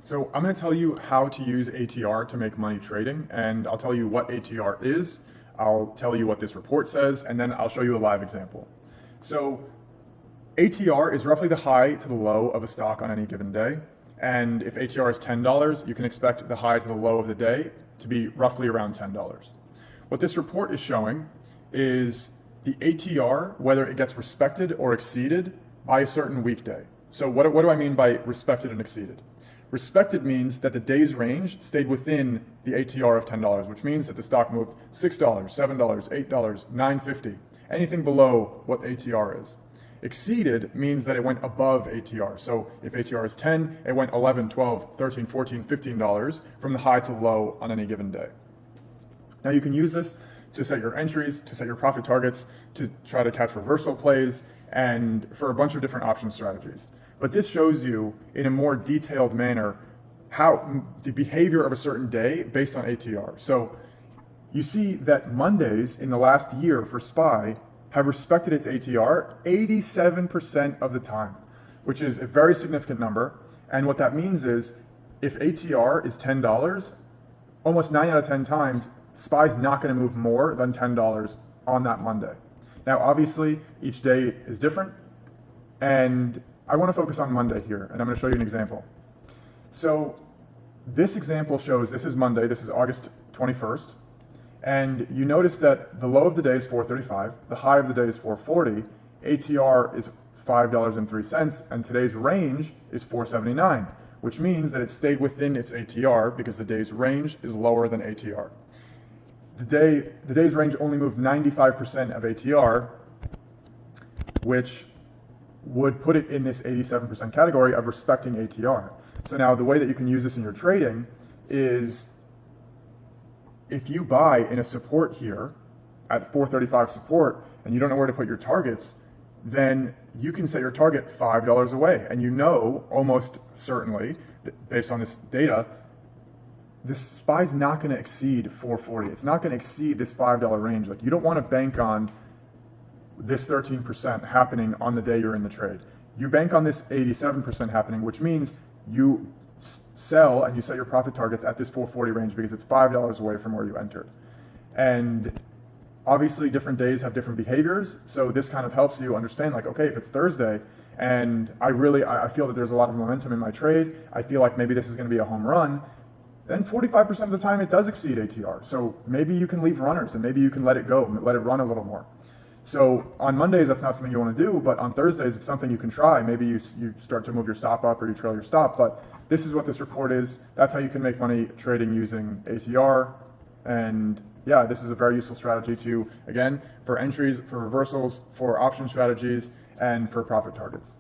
So I'm going to tell you how to use ATR to make money trading, and I'll tell you what ATR is, I'll tell you what this report says, and then I'll show you a live example. So ATR is roughly the high to the low of a stock on any given day. And if ATR is $10, you can expect the high to the low of the day to be roughly around $10. What this report is showing is the ATR, whether it gets respected or exceeded by a certain weekday. So what do I mean by respected and exceeded? Respected means that the day's range stayed within the ATR of $10, which means that the stock moved $6, $7, $8, $9.50, anything below what ATR is. Exceeded means that it went above ATR. So if ATR is 10, it went 11, 12, 13, 14, $15 from the high to the low on any given day. Now you can use this to set your entries, to set your profit targets, to try to catch reversal plays, and for a bunch of different option strategies. But this shows you in a more detailed manner how the behavior of a certain day based on ATR. So you see that Mondays in the last year for SPY have respected its ATR 87% of the time, which is a very significant number. And what that means is if ATR is $10, almost 9 out of 10 times, SPY's not going to move more than $10 on that Monday. Now, obviously, each day is different, and I want to focus on Monday here, and I'm going to show you an example. So this example shows, this is Monday, this is August 21st, and you notice that the low of the day is 435, the high of the day is 440, ATR is $5.03, and today's range is 479, which means that it stayed within its ATR because the day's range is lower than ATR. The day's range only moved 95% of ATR, which would put it in this 87% category of respecting ATR. So now the way that you can use this in your trading is if you buy in a support here at 435 support and you don't know where to put your targets, then you can set your target $5 away. And you know almost certainly, based on this data, this SPY's not going to exceed 440. It's not going to exceed this $5 range. Like, you don't want to bank on this 13% happening on the day you're in the trade. You bank on this 87% happening, which means you sell and you set your profit targets at this 440 range because it's $5 away from where you entered. And obviously different days have different behaviors. So this kind of helps you understand, like, okay, if it's Thursday and I feel that there's a lot of momentum in my trade, I feel like maybe this is going to be a home run, then 45% of the time it does exceed ATR. So maybe you can leave runners and maybe you can let it go and let it run a little more. So on Mondays, that's not something you want to do, but on Thursdays, it's something you can try. Maybe you start to move your stop up or you trail your stop, but this is what this report is. That's how you can make money trading using ATR. And yeah, this is a very useful strategy to, again, for entries, for reversals, for option strategies, and for profit targets.